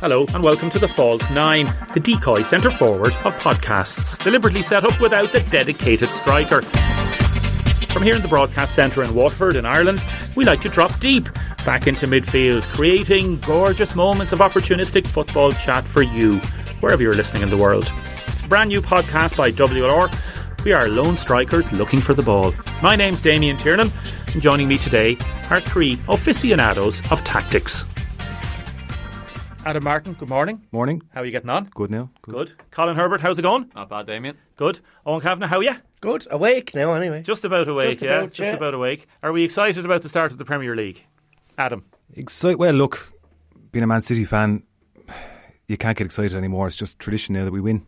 Hello and welcome to the False Nine, the decoy centre forward of podcasts, deliberately set up without the dedicated striker. From here in the broadcast centre in Waterford in Ireland, we like to drop deep back into midfield, creating gorgeous moments of opportunistic football chat for you, wherever you're listening in the world. It's a brand new podcast by WLR. We are lone strikers looking for the ball. My name's Damien Tiernan, and joining me today are three aficionados of tactics. Adam Martin, good morning. Morning. How are you getting on? Good now. Good. Colin Herbert, how's it going? Not bad, Damien. Good. Owen Kavanagh, how are you? Good. Awake now, anyway. Just about awake, Just about awake. Are we excited about the start of the Premier League? Adam? Well, look, being a Man City fan, you can't get excited anymore. It's just tradition now that we win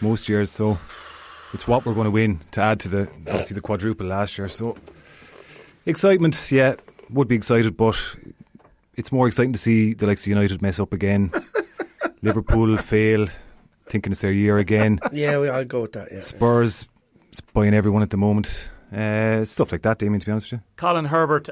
most years, so it's what we're going to win to add to the quadruple last year. So excitement, yeah, would be excited, but it's more exciting to see the likes of United mess up again. Liverpool fail, thinking it's their year again. Yeah, I'll go with that. Yeah. Spurs buying everyone at the moment. Stuff like that, Damien, to be honest with you. Colin Herbert,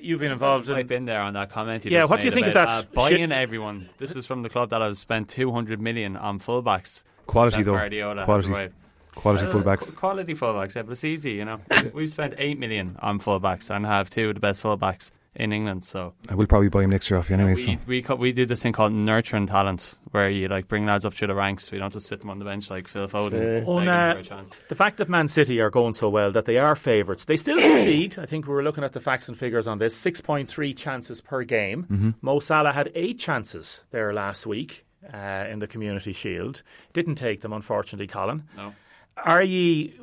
you've been involved in... I've been there on that comment you Yeah, just what do you made think of about, that? buying everyone. This is from the club that has spent 200 million on fullbacks. Quality Pep though. Guardiola Quality fullbacks. Quality fullbacks, yeah, but it's easy, you know. We've spent 8 million on fullbacks and have two of the best fullbacks in England, so I will probably buy him next year off you anyway. we do this thing called nurturing talent, where you like bring lads up through the ranks. We don't just sit them on the bench like Phil Foden. The fact that Man City are going so well, that they are favourites, they still concede. I think we were looking at the facts and figures on this. 6.3 chances per game. Mm-hmm. Mo Salah had 8 chances there last week in the Community Shield. Didn't take them, unfortunately, Colin. No.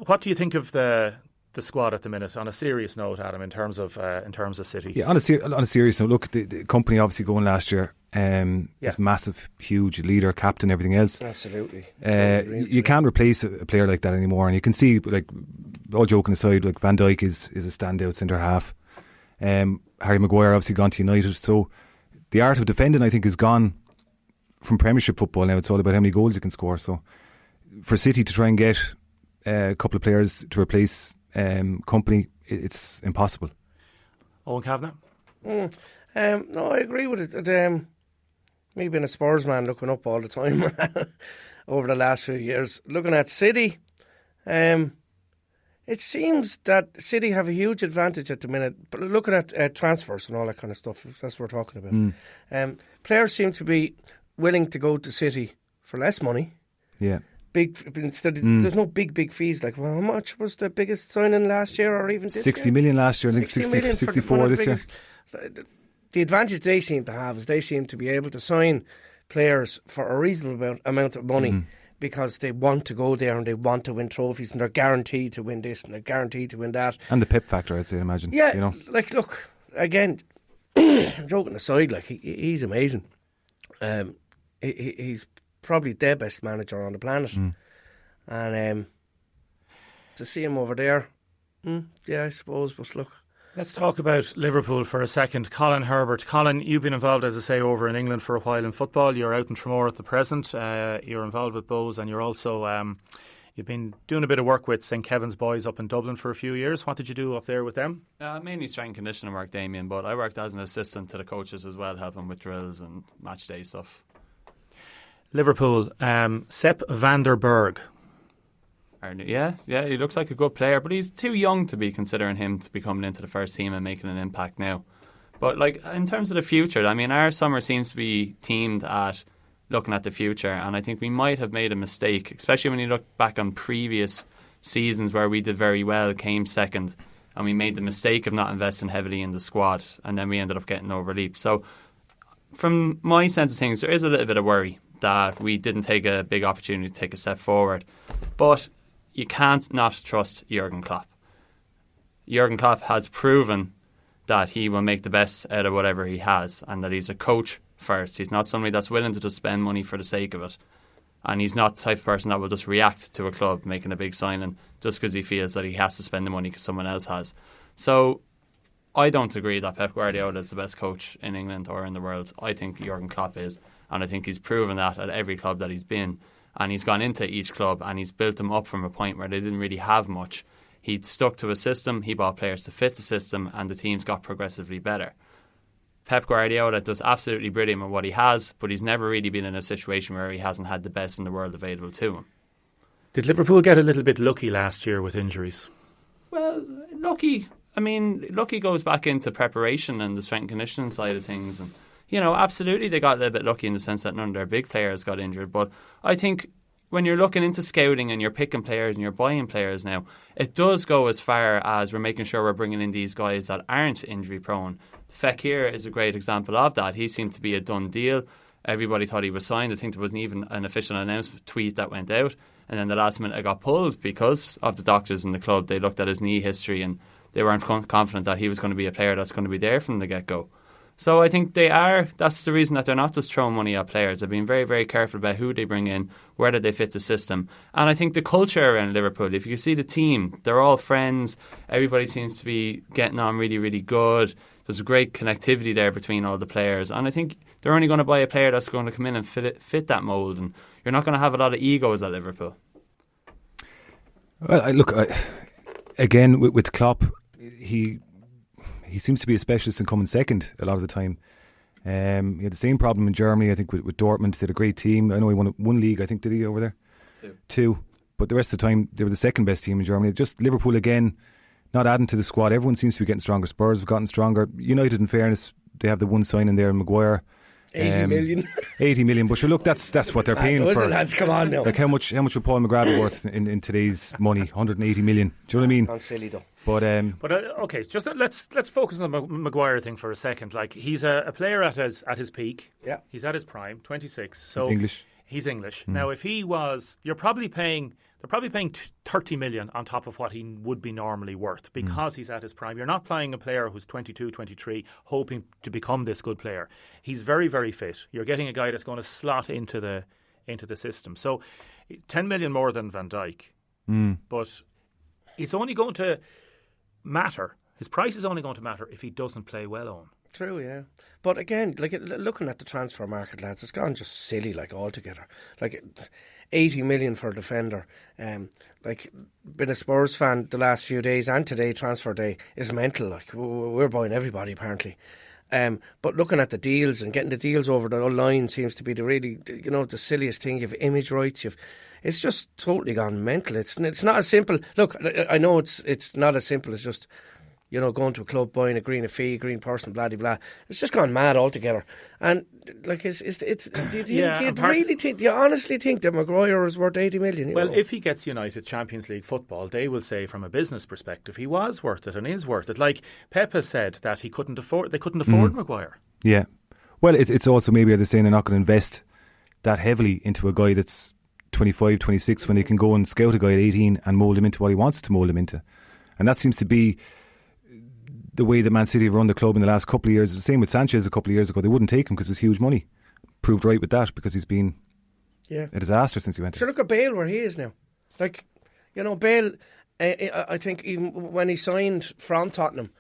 What do you think of the squad at the minute, on a serious note, Adam, in terms of City? Yeah, on a serious note, look, the company obviously going last year is massive, huge, leader, captain, everything else. Absolutely. You can't replace a player like that anymore, and you can see, like, all joking aside, like Van Dijk is a standout centre half. Harry Maguire obviously gone to United, so the art of defending, I think, is gone from Premiership football now. It's all about how many goals you can score. So for City to try and get a couple of players to replace company, it's impossible. Owen Kavanagh? No, I agree with it. Me being a Spurs man, looking up all the time over the last few years, looking at City, it seems that City have a huge advantage at the minute. But looking at transfers and all that kind of stuff, if that's what we're talking about, players seem to be willing to go to City for less money. Yeah. There's no big fees. Like, well, how much was the biggest signing last year, or even this 60 year? million last year, I think 64 this year. The advantage they seem to have is they seem to be able to sign players for a reasonable amount of money because they want to go there and they want to win trophies, and they're guaranteed to win this and they're guaranteed to win that. And the Pep factor, I'd say, imagine. Yeah, you know? like, look, again, joking aside, like, he's amazing. He's probably the best manager on the planet, and to see him over there, yeah, I suppose. But look, let's talk about Liverpool for a second. Colin Herbert. Colin, you've been involved, as I say, over in England for a while in football. You're out in Tramore at the present. You're involved with Bows, and you're also you've been doing a bit of work with St Kevin's boys up in Dublin for a few years. What did you do up there with them? Mainly strength and conditioning work, Damien, but I worked as an assistant to the coaches as well, helping with drills and match day stuff. Liverpool, Sepp van der Berg. Yeah, he looks like a good player, but he's too young to be considering him to be coming into the first team and making an impact now. But like, in terms of the future, I mean, our summer seems to be themed at looking at the future, and I think we might have made a mistake, especially when you look back on previous seasons where we did very well, came second, and we made the mistake of not investing heavily in the squad, and then we ended up getting overleaped. So from my sense of things, there is a little bit of worry that we didn't take a big opportunity to take a step forward. But you can't not trust Jurgen Klopp. Jurgen Klopp has proven that he will make the best out of whatever he has, and that he's a coach first. He's not somebody that's willing to just spend money for the sake of it. And he's not the type of person that will just react to a club making a big signing just because he feels that he has to spend the money because someone else has. So I don't agree that Pep Guardiola is the best coach in England or in the world. I think Jurgen Klopp is, and I think he's proven that at every club that he's been. And he's gone into each club and he's built them up from a point where they didn't really have much. He'd stuck to a system, he bought players to fit the system, and the teams got progressively better. Pep Guardiola does absolutely brilliant with what he has, but he's never really been in a situation where he hasn't had the best in the world available to him. Did Liverpool get a little bit lucky last year with injuries? Well, lucky goes back into preparation and the strength and conditioning side of things. And, absolutely they got a little bit lucky in the sense that none of their big players got injured. But I think when you're looking into scouting and you're picking players and you're buying players now, it does go as far as we're making sure we're bringing in these guys that aren't injury prone. Fekir is a great example of that. He seemed to be a done deal. Everybody thought he was signed. I think there wasn't even an official announcement tweet that went out. And then the last minute it got pulled because of the doctors in the club. They looked at his knee history and they weren't confident that he was going to be a player that's going to be there from the get-go. So I think that's the reason that they're not just throwing money at players. They're being very, very careful about who they bring in, whether they fit the system. And I think the culture around Liverpool, if you can see the team, they're all friends. Everybody seems to be getting on really, really good. There's a great connectivity there between all the players. And I think they're only going to buy a player that's going to come in and fit that mould. And you're not going to have a lot of egos at Liverpool. Well, again, with Klopp, he seems to be a specialist in coming second a lot of the time. He had the same problem in Germany, I think, with Dortmund. They had a great team. I know he won one league, I think, did he, over there? Two. But the rest of the time, they were the second best team in Germany. Just Liverpool, again, not adding to the squad. Everyone seems to be getting stronger. Spurs have gotten stronger. United, in fairness, they have the one signing there, Maguire. 80 million. 80 million. But sure, look, that's what they're paying for. Lads, come on now. Like how much would Paul McGrath be worth in today's money? 180 million. Do you know what I mean? It's silly though. But okay, just let's focus on the Maguire thing for a second. Like, he's a player at his peak. Yeah, he's at his prime, 26. So he's English. Now, if he was, they're probably paying 30 million on top of what he would be normally worth because he's at his prime. You're not playing a player who's 22, 23, hoping to become this good player. He's very, very fit. You're getting a guy that's going to slot into the system. So 10 million more than Van Dijk. But it's only going to matter. His price is only going to matter if he doesn't play well on. True, yeah. But again, like, looking at the transfer market, lads, it's gone just silly, like, altogether. Like, 80 million for a defender. Like, been a Spurs fan the last few days and today, transfer day, is mental. Like, we're buying everybody, apparently. But looking at the deals and getting the deals over the line seems to be the silliest thing. You've image rights, it's just totally gone mental. It's not as simple. Look, I know it's not as simple as just, going to a club, buying a green person, blah, blah, blah. It's just gone mad altogether. And, like, do you honestly think that Maguire is worth 80 million? Well, if he gets United Champions League football, they will say from a business perspective he was worth it and is worth it. Like, Pep has said that they couldn't afford Maguire. Yeah. Well, it's also maybe they're saying they're not going to invest that heavily into a guy that's 25, 26 when they can go and scout a guy at 18 and mould him into what he wants to mould him into. And that seems to be the way that Man City have run the club in the last couple of years. The same with Sanchez a couple of years ago. They wouldn't take him because it was huge money. Proved right with that because he's been a disaster since he went. So look at Bale where he is now. Like, Bale, I think even when he signed from Tottenham,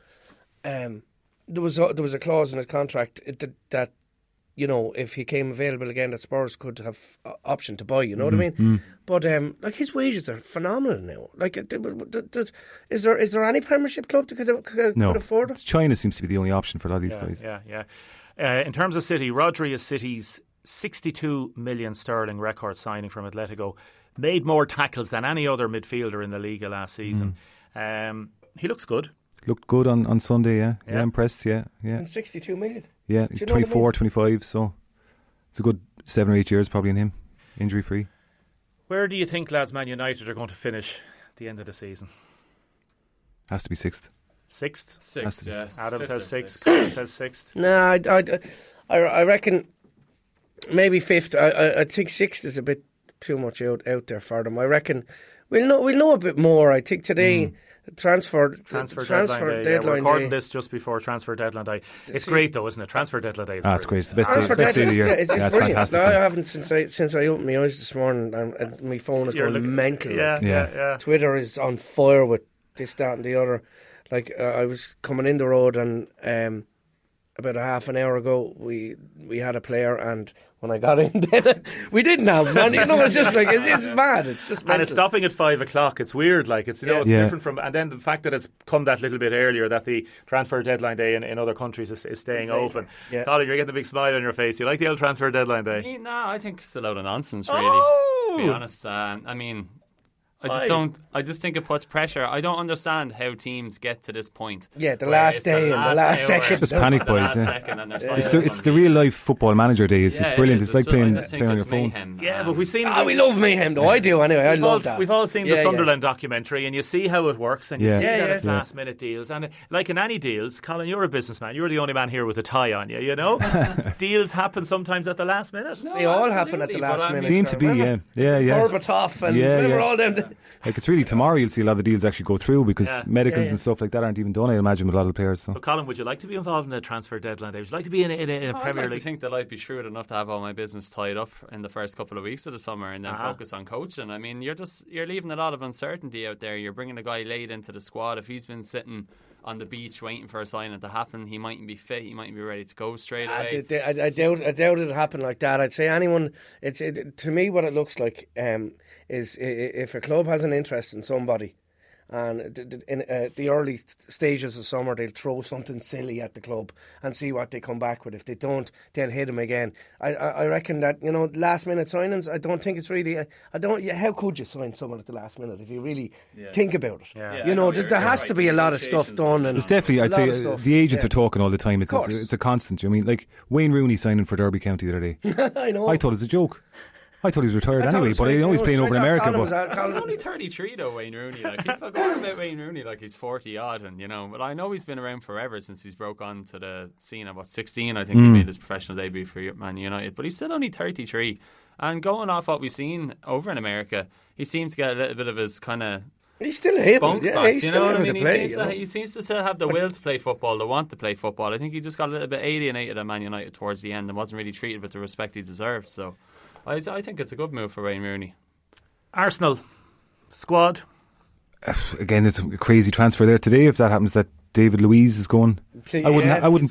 there was a clause in his contract that if he came available again, that Spurs could have option to buy. You know what I mean? But like, his wages are phenomenal now. Like, is there any Premiership club that could afford it? China seems to be the only option for a lot of these guys. Yeah. In terms of City, Rodri is City's 62 million sterling record signing from Atletico. Made more tackles than any other midfielder in the Liga last season. He looks good. Looked good on Sunday, yeah. Impressed, yeah. And 62 million. Yeah, he's 24, 25, so it's a good 7 or 8 years probably in him, injury free. Where do you think, lads, Man United are going to finish at the end of the season? Has to be sixth. Sixth, yes. Adam says sixth. Adam says sixth. No, I reckon maybe fifth. I think sixth is a bit too much out there for them. I reckon we'll know a bit more. I think today. Transfer deadline day. We're recording this just before transfer deadline day. It's great though, isn't it? Transfer deadline day. It's great. It's the best day of the year. It's fantastic. I haven't since I opened my eyes this morning, and my phone is going mental. Yeah. Twitter is on fire with this, that, and the other. Like, I was coming in the road, and about a half an hour ago, we had a player, and when I got in, we didn't have money. It's just like it's mad. It's just mental. And it's stopping at 5 o'clock. It's weird, like it's it's different from. And then the fact that it's come that little bit earlier, that the transfer deadline day in other countries is staying open. Yeah. Colin, you're getting the big smile on your face. You like the old transfer deadline day? No, I think it's a load of nonsense, really. To be honest, I mean. I just think it puts pressure. I don't understand how teams get to this point. Yeah, the last day and the last second. Just panic buys, It's the real life football manager day. It's brilliant. It's like playing on your phone. Mayhem. Yeah, but we've seen. We love mayhem, though. I do anyway. I love that. We've all seen the Sunderland documentary, and you see how it works, and you see that it's last minute deals. And like in any deals, Colin, you're a bullsman. You're the only man here with a tie on you. You know, deals happen sometimes at the last minute. They all happen at the last minute. Seem to be, yeah. Berbatov and remember all them. Like it's really tomorrow you'll see a lot of the deals actually go through because medicals and stuff like that aren't even done, I imagine, with a lot of the players. So Colin, would you like to be involved in a transfer deadline day? Would you like to be in a Premier League? I think that I'd be shrewd enough to have all my business tied up in the first couple of weeks of the summer and then focus on coaching. I mean, you're leaving a lot of uncertainty out there. You're bringing a guy late into the squad. If he's been sitting on the beach waiting for a signing to happen, he mightn't be fit, he mightn't be ready to go straight away. I doubt it'll happen like that. I'd say anyone, to me what it looks like is if a club has an interest in somebody, and in the early stages of summer they'll throw something silly at the club and see what they come back with. If they don't, they'll hit them again. I reckon that last minute signings, I don't think it's really how could you sign someone at the last minute if you really think about it? There has to be a lot of stuff done, and it's definitely, I'd say the agents are talking all the time. It's a constant. I mean, like Wayne Rooney signing for Derby County the other day. I know, I thought it was a joke. I thought he was retired anyway, but I know he's playing over in America. He's only 33 though, Wayne Rooney. Like, people go on about Wayne Rooney like he's 40 odd, and but I know he's been around forever since he's broke onto the scene at 16. I think he made his professional debut for Man United, but he's still only 33. And going off what we've seen over in America, he seems to get a little bit of his kind of. He's still able. He's still able to play. He seems to still have the will to play football, the want to play football. I think he just got a little bit alienated at Man United towards the end and wasn't really treated with the respect he deserved. So I think it's a good move for Wayne Rooney. Arsenal squad. Again, there's a crazy transfer there today. If that happens, that David Luiz is going. I wouldn't have him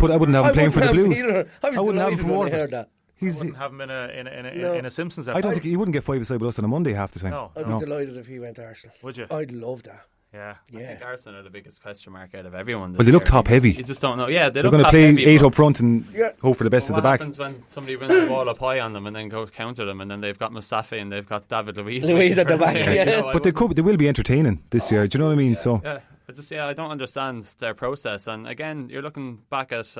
playing for the Blues. I wouldn't have him for Waterford. I wouldn't have him in a Simpsons episode. I don't think he wouldn't get 5-a-side with us on a Monday half the time. No, I'd be delighted if he went to Arsenal. Would you? I'd love that. Yeah. I think Arsenal are the biggest question mark out of everyone. But they look top heavy. You just don't know. Yeah, they're going to play 8 up front and hope for the best at the back. What happens when somebody wins the ball up high on them and then go counter them, and then they've got Mustafi and they've got David Luiz at the back? But they will be entertaining this year. Do you know what I mean? I don't understand their process. And again, you're looking back at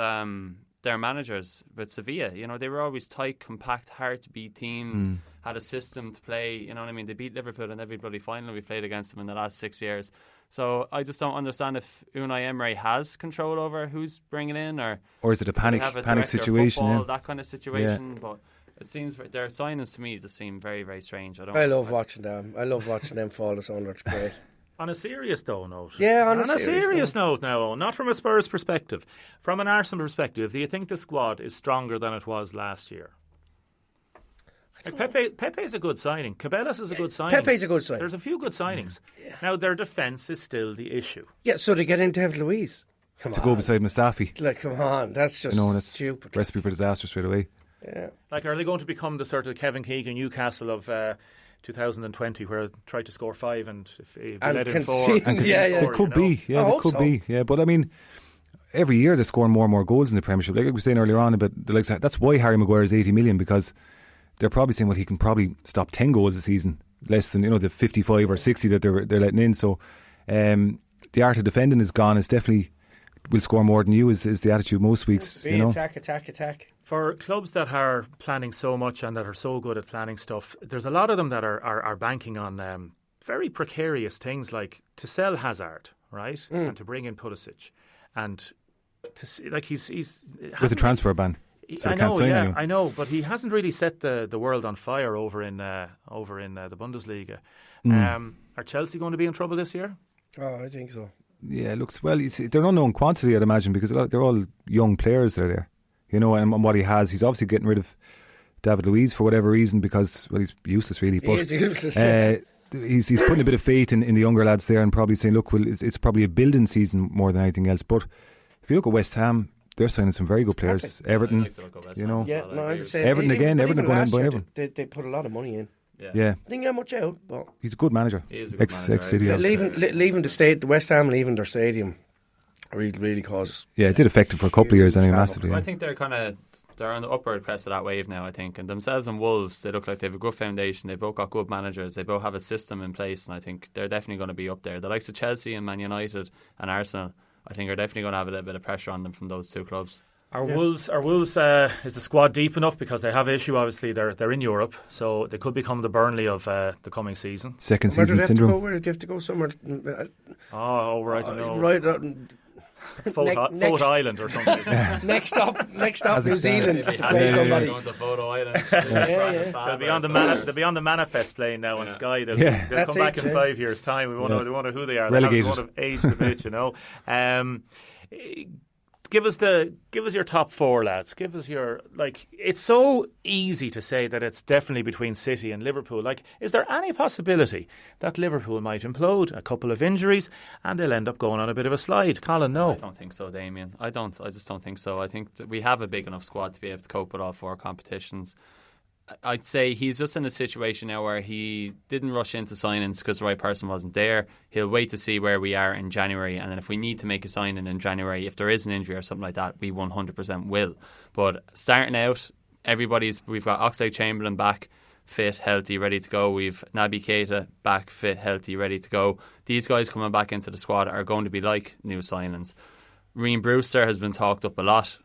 their managers with Sevilla. They were always tight, compact, hard to beat teams. Had a system to play. You know what I mean? They beat Liverpool in every bloody final we played against them in the last 6 years. So I just don't understand if Unai Emery has control over who's bringing in, or is it a panic situation? Football, that kind of situation. But it seems their signings to me just seem very, very strange. I love watching them. I love watching them fall asunder. It's great. On a serious note. Yeah, on a serious note now, not from a Spurs perspective, from an Arsenal perspective, do you think the squad is stronger than it was last year? Pepe's a good signing. Cabellas is a good signing. Pepe's a good signing. There's a few good signings. Yeah. Now, their defence is still the issue. Yeah, so they get into David Luiz. Go beside Mustafi. Like, come on, that's just stupid. Recipe for disaster straight away. Yeah. Like, are they going to become the sort of Kevin Keegan Newcastle of 2020, where tried to score 5 and let in 4? They could be. Yeah, they could be. Yeah, but I mean, every year they're scoring more and more goals in the Premiership. Like we were saying earlier on about that's why Harry Maguire is 80 million, because they're probably saying, well, he can probably stop 10 goals a season, less than the 55 or 60 that they're letting in. So the art of defending is gone. It's definitely will score more than you is the attitude most weeks. Attack. For clubs that are planning so much and that are so good at planning stuff, there's a lot of them that are banking on very precarious things, like to sell Hazard, right, and to bring in Pulisic, and to see, like he's with a transfer ban. So I know, but he hasn't really set the world on fire over in the Bundesliga. Are Chelsea going to be in trouble this year? Oh, I think so. Yeah, looks well. They're an unknown quantity, I'd imagine, because they're all young players that are there. And what he's obviously getting rid of David Luiz for whatever reason, because he's useless really. But he is useless. He's putting a bit of faith in the younger lads there, and probably saying, look, well, it's probably a building season more than anything else. But if you look at West Ham, they're signing some very good players. Everton, I like the look of West you Ham know. as Yeah, well, I no, agree I'm with saying Everton again, but Everton even going in last by year, Everton. They put a lot of money in. you. Yeah, Didn't get much out, but he's a good manager. He is a good manager, Ex-City. I agree. leaving the West Ham leaving their stadium really caused. Yeah, it did affect him for a couple of years anyway, havoc. massively. I Yeah. think they're on the upward crest of that wave now, I think. And themselves and Wolves, they look like they have a good foundation. They've both got good managers. They both have a system in place, and I think they're definitely going to be up there. The likes of Chelsea and Man United and Arsenal, I think, are definitely going to have a little bit of pressure on them from those two clubs. Are Wolves is the squad deep enough? Because they have an issue, obviously. They're in Europe, so they could become the Burnley of the coming season. Second Where do season they have syndrome. Where do they have to go? Somewhere. I don't know. Right. Foat Island or something. Next up, As New example. Zealand to Yeah, play yeah, somebody. Going to Photo Island. They'll be on the manifest playing now on Sky. They'll That's come back it, in yeah. 5 years' time. We wonder who they are. Relegated. They have aged a bit, you know. Give us your top four, lads. Give us your It's so easy to say that it's definitely between City and Liverpool. Is there any possibility that Liverpool might implode? A couple of injuries, and they'll end up going on a bit of a slide. Colin, no. I don't think so, Damien. I just don't think so. I think that we have a big enough squad to be able to cope with all four competitions. I'd say he's just in a situation now where he didn't rush into signings because the right person wasn't there. He'll wait to see where we are in January, and then if we need to make a signing in January, if there is an injury or something like that, we 100% will. But starting out, we've got Oxlade-Chamberlain back, fit, healthy, ready to go. We've Naby Keita back, fit, healthy, ready to go. These guys coming back into the squad are going to be like new signings. Ream Brewster has been talked up a lot.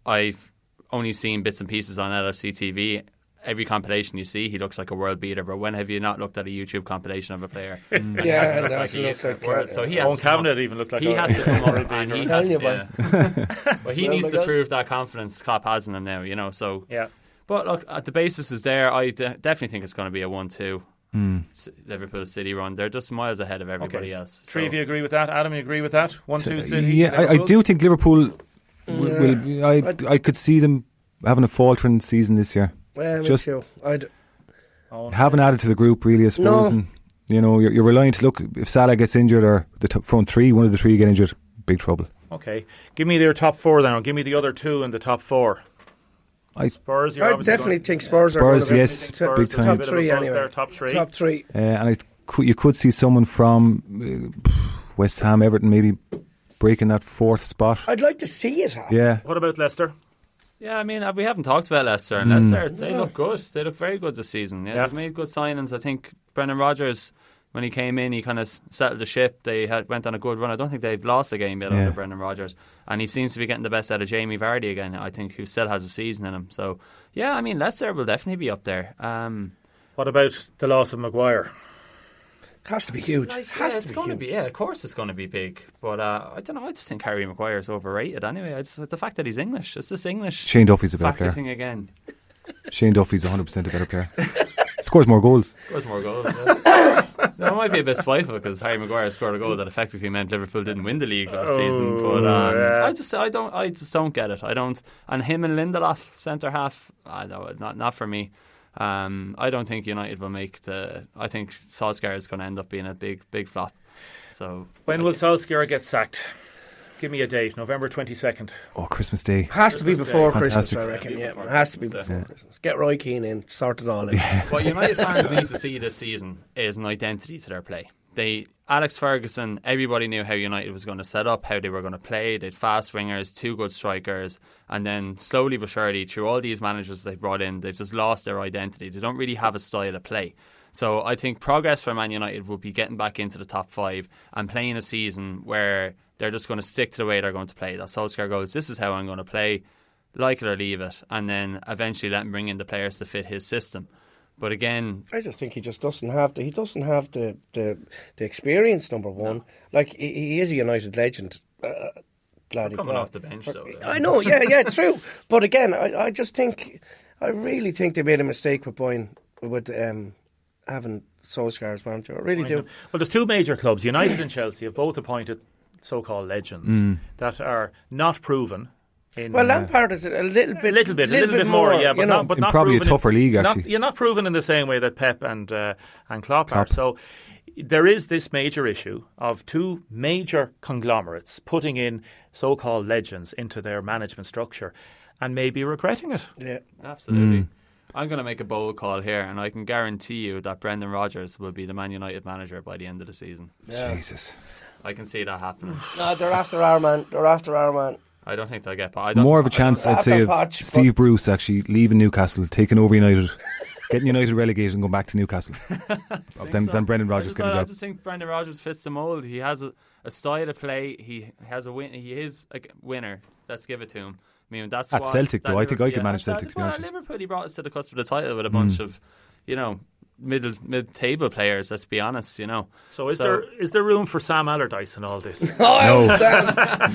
I've only seen bits and pieces on LFC TV. Every compilation you see, he looks like a world beater. But when have you not looked at a YouTube compilation of a player? And he hasn't looked like a world. So he has Owen Kavanagh even looked like he has to come up and he has. Yeah. But he needs to prove that confidence Klopp has in him now. You know. So Yeah. But look, the basis is there. I definitely think it's going to be a 1-2 Liverpool City run. They're just miles ahead of everybody else. Three So- of you agree with that? Adam, you agree with that? 1-2 City? Yeah, I Liverpool? do think Liverpool will. I could see them having a faltering season this year. Well, me Just- too. Haven't added to the group really, I suppose. No. And you're relying to look if Salah gets injured or the front three, one of the three get injured, big trouble. Okay. Give me their top four then, or give me the other two in the top four. Spurs, you're I obviously definitely going- think Spurs are Spurs, going to yes, Spurs, big there's a time. bit Top of a three buzz anyway. there, top three. Top three. And you could see someone from West Ham, Everton, maybe breaking that fourth spot. I'd like to see it happen. Yeah, What about Leicester? Yeah, I mean, we haven't talked about Leicester, and Leicester, they look good. They look very good this season. Yeah, they've made good signings. I think Brendan Rodgers, when he came in, he kind of settled the ship. They went on a good run. I don't think they've lost a game yet under Brendan Rodgers, and he seems to be getting the best out of Jamie Vardy again. I think who still has a season in him. So yeah, I mean, Leicester will definitely be up there. What about the loss of Maguire? It has to be huge. It's going to be. Yeah, of course it's going to be big. But I don't know. I just think Harry Maguire is overrated. Anyway, it's the fact that he's English. It's this English Shane Duffy's a better factor player. thing again. Shane Duffy's 100% a better player. Scores more goals. Scores more goals. Yeah. No, it might be a bit spiteful because Harry Maguire scored a goal that effectively meant Liverpool didn't win the league last season. But I just don't get it. I don't. And him and Lindelof centre half, not for me. I don't think United will make I think Solskjaer is going to end up being a big flop. So When will Solskjaer get sacked? Give me a date. November 22nd. Oh, Christmas Day. Has to be before Fantastic. Christmas, I reckon. Yeah, it has to be before Christmas. Get Roy Keane in, sort it all out. what United fans need to see this season is an identity to their play. Alex Ferguson, everybody knew how United was going to set up, how they were going to play. They had fast wingers, two good strikers, and then slowly but surely, through all these managers they brought in, they've just lost their identity. They don't really have a style of play. So I think progress for Man United will be getting back into the top five and playing a season where they're just going to stick to the way they're going to play. That Solskjaer goes, this is how I'm going to play, like it or leave it, and then eventually let him bring in the players to fit his system. But again, I just think he just doesn't have the experience. Number one, like he is a United legend. coming off the bench, though. I know, yeah, true. But again, I really think they made a mistake with having Solskjaer as manager. I really do. Well, there's two major clubs, United and Chelsea, have both appointed so-called legends that are not proven. Lampard is a little bit more, yeah, but not probably a proven tougher league, actually. You're not proven in the same way that Pep and Klopp are. So there is this major issue of two major conglomerates putting in so-called legends into their management structure and maybe regretting it. Yeah. Absolutely. I'm going to make a bold call here, and I can guarantee you that Brendan Rodgers will be the Man United manager by the end of the season. Yeah. Jesus. I can see that happening. No, they're after our man. I don't think they'll get. More of a chance, I'd say, of Poch, Steve Bruce actually leaving Newcastle, taking over United, getting United relegated and going back to Newcastle. than Brendan Rodgers getting a job. I just think Brendan Rodgers fits the mould. He has a style of play. He has a win. He is a winner. Let's give it to him. I mean, that's at Celtic, though. I think I could manage Celtic. To be honest, Liverpool, he brought us to the cusp of the title with a bunch of, mid-table players. Let's be honest, So is there room for Sam Allardyce in all this? No, I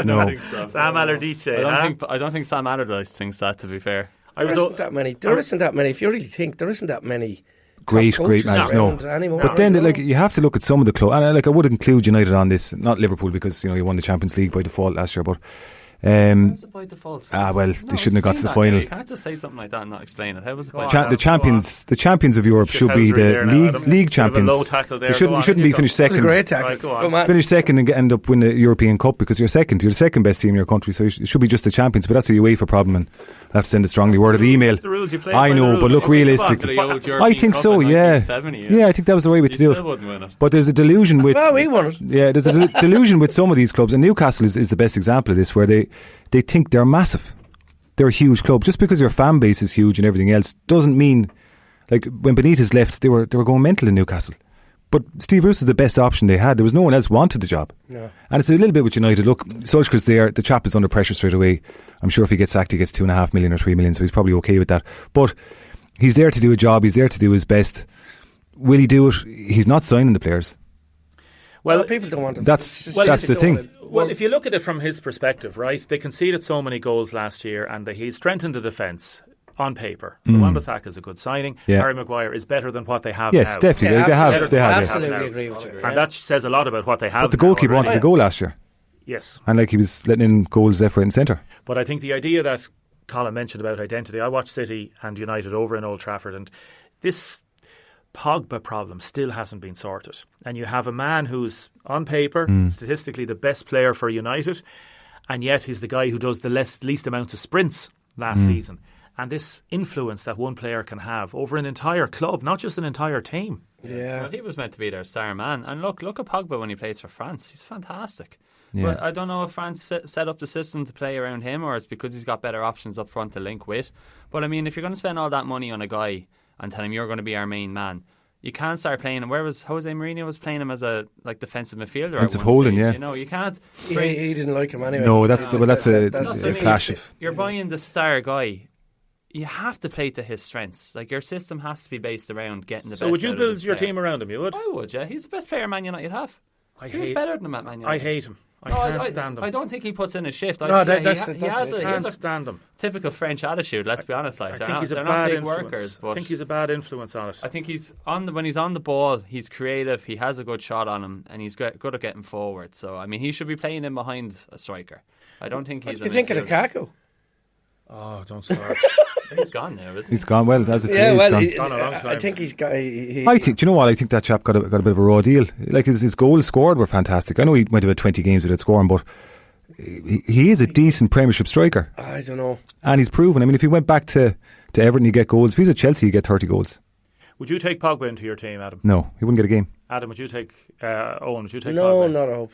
don't think so. Sam Allardyce. I don't think Sam Allardyce thinks that. To be fair, There isn't that many. If you really think, there isn't that many. Great managers, no. Anymore. But then, you have to look at some of the clubs, and I would include United on this, not Liverpool because you won the Champions League by default last year, but. How's it by default? They shouldn't have got to the final. You can't just say something like that and not explain it. How was it by the champions of Europe should be the league champions. They shouldn't be finished second. Great tackle. Finish second and end up win the European Cup because you're second. You're the second best team in your country, so it should be just the champions. But that's a UEFA problem, and I have to send a strongly worded email. I know, but look, realistically, I think so. Yeah, I think that was the right way to do it. But there's a delusion with. Well, we won it. Yeah, there's a delusion with some of these clubs, and Newcastle is the best example of this, where they think they're massive. They're a huge club. Just because your fan base is huge and everything else doesn't mean, like when Benitez left, they were going mental in Newcastle. But Steve Bruce is the best option they had. There was no one else wanted the job. Yeah. And it's a little bit with United. Look, Solskjaer's there. The chap is under pressure straight away. I'm sure if he gets sacked, he gets 2.5 million or 3 million, so he's probably okay with that. But he's there to do a job. He's there to do his best. Will he do it? He's not signing the players. Well, people don't want him. That's the thing. Well, if you look at it from his perspective, right, they conceded so many goals last year and he strengthened the defence on paper. So Wan-Bissaka is a good signing. Harry Maguire is better than what they have now. Yes, definitely. Yeah, they have. Absolutely agree with you. And that says a lot about what they have. But the goalkeeper wanted to go last year. Yes. And he was letting in goals left, right and centre. But I think the idea that Colin mentioned about identity, I watched City and United over in Old Trafford, and this Pogba problem still hasn't been sorted. And you have a man who's on paper statistically the best player for United, and yet he's the guy who does the least amount of sprints last season. And this influence that one player can have over an entire club, not just an entire team. Yeah. Well, he was meant to be their star man. And look at Pogba when he plays for France. He's fantastic. Yeah. But I don't know if France set up the system to play around him, or it's because he's got better options up front to link with. But I mean, if you're going to spend all that money on a guy and tell him you're going to be our main man, you can't start playing him. Where was Jose Mourinho was playing him as a defensive midfielder? Defensive holding, stage, yeah. You can't. He didn't like him anyway. No, that's a clash of. You're buying the star guy. You have to play to his strengths. Like, your system has to be based around getting the best. So would you out of build this your player. team around him? You would? I would, yeah. He's the best player Man United have. Who's better than him at Man United? I hate him. I can't stand him. I don't think he puts in a shift. No, he that's has can't stand him. typical French attitude. Let's be honest. Like, I think he's a they're bad not big influence. workers. But I think he's a bad influence on it. I think when he's on the ball, he's creative. He has a good shot on him, and he's good at getting forward. So I mean, he should be playing in behind a striker. I don't think he's. What do you think of Lukaku? Oh, don't start. He's gone now, isn't he? He's gone. Well, as it's gone a long time. I think he's got. I think. Do you know what? I think that chap got a bit of a raw deal. Like his goals scored were fantastic. I know he went about 20 games without scoring, but he is a decent Premiership striker. I don't know. And he's proven. I mean, if he went back to Everton, he'd get goals. If he's at Chelsea, he'd get 30 goals. Would you take Pogba into your team, Adam? No, he wouldn't get a game. Adam, would you take Owen? Would you take No, Pogba? not a hope.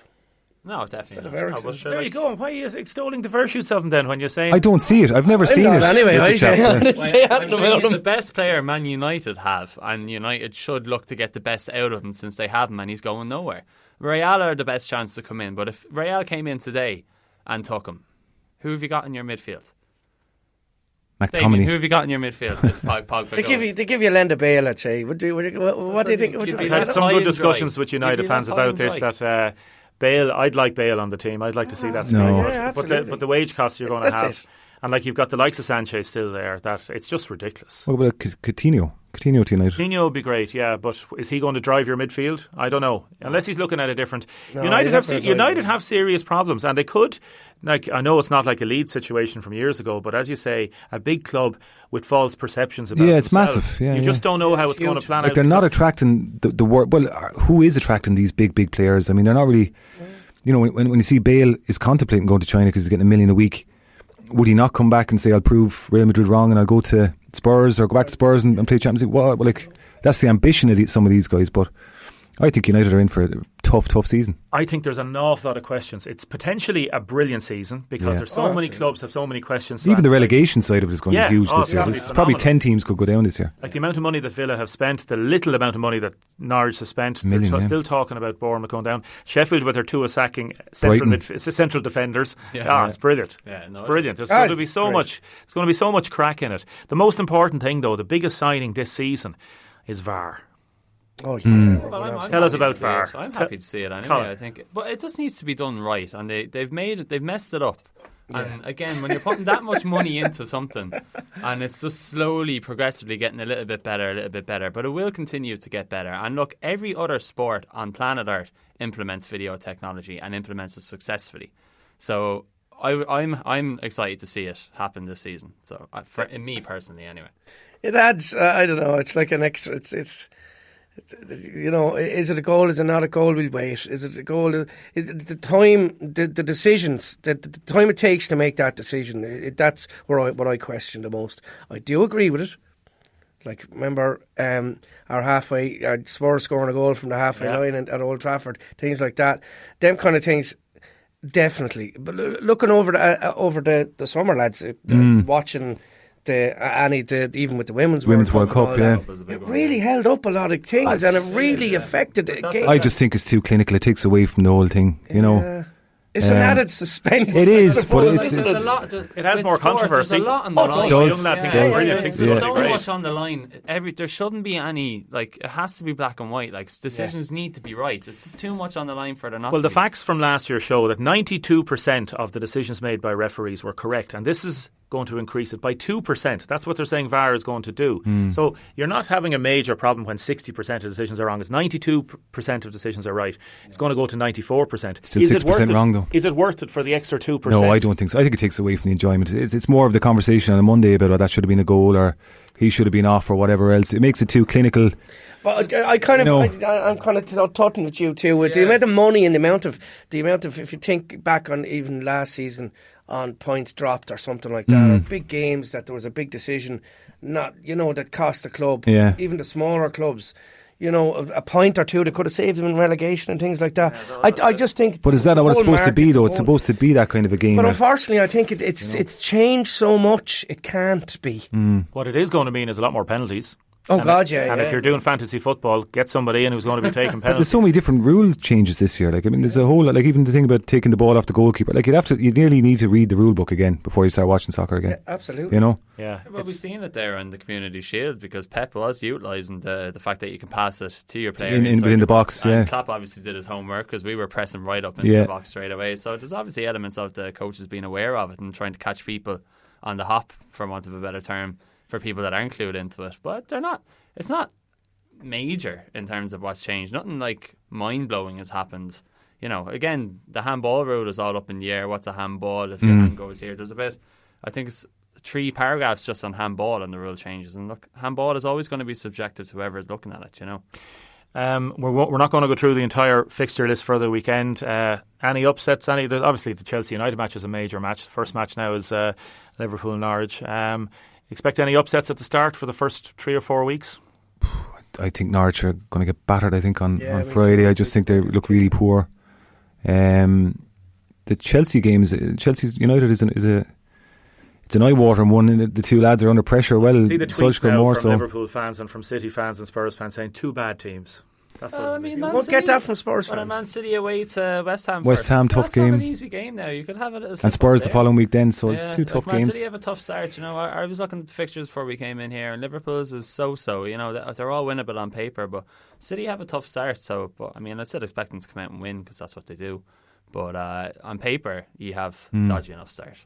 No, definitely. There you go. Why are you extolling the virtues of him then when you're saying... I don't see it. I've never seen it. Anyway, I'm saying he's the best player Man United have, and United should look to get the best out of him since they have him, and he's going nowhere. Real are the best chance to come in, but if Real came in today and took him, who have you got in your midfield? McTominay. Who have you got in your midfield if Pogba They give you Lenda Bale, I'd say. What do you think? I've had some good discussions with United fans about this, that Bale, I'd like Bale on the team. I'd like to see that. No. Yeah, but the wage costs you're going to have, and like you've got the likes of Sanchez still there, that it's just ridiculous. What about Coutinho? Coutinho to United. Coutinho would be great, yeah, but is he going to drive your midfield? I don't know. Unless he's looking at a different... No, United have serious problems, and they could... Like, I know it's not like a Leeds situation from years ago, but as you say, a big club with false perceptions about it's themselves. massive. Yeah, you just don't know how it's going to plan out. They're not attracting the world. Well, who is attracting these big players? I mean, they're not really... you know, when you see Bale is contemplating going to China because he's getting $1 million a week, would he not come back and say, I'll prove Real Madrid wrong and I'll go to Spurs or go back to Spurs and play Champions League? Well, like, that's the ambition of some of these guys, but I think United are in for a tough season. I think there's an awful lot of questions. It's potentially a brilliant season because there's so many clubs have so many questions. Even the relegation side of it is going to be huge this year. There's probably 10 teams could go down this year. Like the amount of money that Villa have spent, the little amount of money that Norwich has spent, they're still talking about Bournemouth going down. Sheffield with their two sacking central defenders. It's brilliant. It's brilliant. There's going to be so much. There's going to be so much crack in it. The most important thing, though, the biggest signing this season is VAR. Oh, yeah. Well, Tell us about VAR. I'm happy to see it anyway. Colin. I think, but it just needs to be done right, and they've messed it up. And again, when you're putting that much money into something, and it's just slowly, progressively getting a little bit better, but it will continue to get better. And look, every other sport on planet Earth implements video technology and implements it successfully. So I'm excited to see it happen this season. So for me personally, anyway, it adds. I don't know. It's like an extra. It's you know, is it a goal? Is it not a goal? We'll wait. Is it a goal? The time, the decisions, the time it takes to make that decision. That's what I question the most. I do agree with it. Like, remember our Spurs scoring a goal from the halfway line at Old Trafford, things like that. Them kind of things, definitely. But looking over the summer, lads, watching. Even with the Women's World Cup, it really held up a lot of things, and it really affected the game. I just think it's too clinical. It takes away from the whole thing, you know. It's an added suspense. It is, but it's a lot. It has more controversy. There's a lot on the line. There's so much on the line. There shouldn't be any, like, it has to be black and white. Like, decisions need to be right. There's just too much on the line for there not to be. Well, the facts from last year show that 92% of the decisions made by referees were correct, and this is going to increase it by 2%. That's what they're saying VAR is going to do. So you're not having a major problem when 60% of decisions are wrong. It's 92% of decisions are right. It's going to go to 94%. Still 6% wrong, though. Is it worth it for the extra 2%? No, I don't think so. I think it takes away from the enjoyment. It's more of the conversation on a Monday about that should have been a goal or he should have been off or whatever else. It makes it too clinical. But I'm kind of talking with you too. With the amount of money and the amount of if you think back on even last season on points dropped or something like that, or big games that there was a big decision, that cost the club, even the smaller clubs. You know, a point or two that could have saved them in relegation and things like that. I just think. But is that what it's supposed to be, though? It's supposed to be that kind of a game. But unfortunately, I think it's changed so much. It can't be. What it is going to mean is a lot more penalties. Oh, God, And if you're doing fantasy football, get somebody in who's going to be taking penalties. But there's so many different rule changes this year. Like, I mean, there's a whole lot, like even the thing about taking the ball off the goalkeeper. Like, you nearly need to read the rule book again before you start watching soccer again. Yeah, absolutely. You know? Yeah. Well, we've seen it there in the Community Shield because Pep was utilising the fact that you can pass it to your player within the box. And Klopp obviously did his homework because we were pressing right up into the box straight away. So there's obviously elements of the coaches being aware of it and trying to catch people on the hop, for want of a better term, for people that aren't clued into it. But they're not. It's not major in terms of what's changed. Nothing like mind-blowing has happened. You know, again, the handball rule is all up in the air. What's a handball if your hand goes here? There's I think it's 3 paragraphs just on handball and the rule changes. And look, handball is always going to be subjective to whoever is looking at it, you know. We're not going to go through the entire fixture list for the weekend. Any upsets? Obviously, the Chelsea United match is a major match. The first match now is Liverpool Norwich. Expect any upsets at the start for the first 3 or 4 weeks? I think Norwich are going to get battered, I think, on Friday. I just think they look really poor. The Chelsea games, Chelsea United is it's an eye-watering one, and the two lads are under pressure. Well, see the tweets now from Liverpool fans and from City fans and Spurs fans saying 2 bad teams. That's what I mean. You won't get that from Spurs fans. Man City away to West Ham. West Ham, tough game. That's not an easy game now. You could have it as and Spurs the following week then, so it's 2 tough Man games. City have a tough start. You know, I was looking at the fixtures before we came in here, and Liverpool's is so. You know, they're all winnable on paper, but City have a tough start. So, but I mean, I still expect them to come out and win because that's what they do. But on paper, you have dodgy enough start.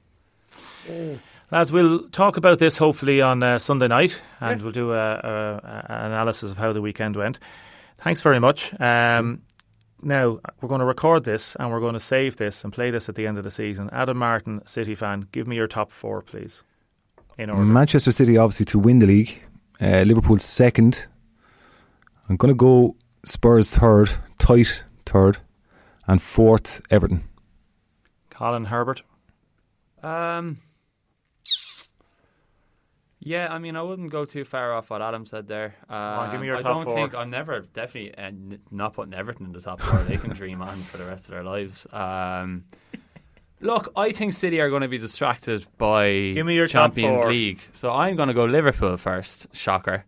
Lads, we'll talk about this hopefully on Sunday night, and we'll do an analysis of how the weekend went. Thanks very much. Now, we're going to record this and we're going to save this and play this at the end of the season. Adam Martin, City fan, give me your top 4, please, in order. Manchester City, obviously, to win the league. Liverpool second. I'm going to go Spurs third, tight third. And 4th, Everton. Colin Herbert. Yeah, I mean, I wouldn't go too far off what Adam said there. Give me your I top don't four. think I'm never definitely not putting Everton in the top 4. They can dream on for the rest of their lives. Look, I think City are going to be distracted by Give me your top Champions four. League. So I'm going to go Liverpool first. Shocker.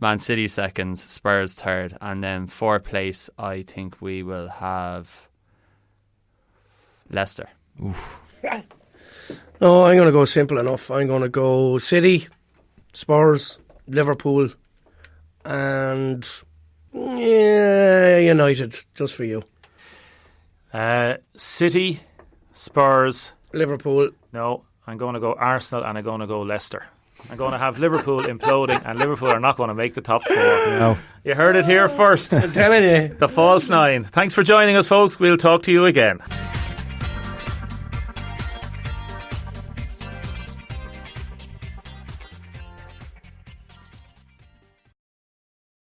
Man City second. Spurs third. And then 4th place, I think we will have Leicester. No, I'm going to go simple enough. I'm going to go City, Spurs, Liverpool, and United, just for you. City, Spurs. Liverpool. No, I'm going to go Arsenal and I'm going to go Leicester. I'm going to have Liverpool imploding, and Liverpool are not going to make the top 4. No. You heard it here first. I'm telling you. The false 9. Thanks for joining us, folks. We'll talk to you again.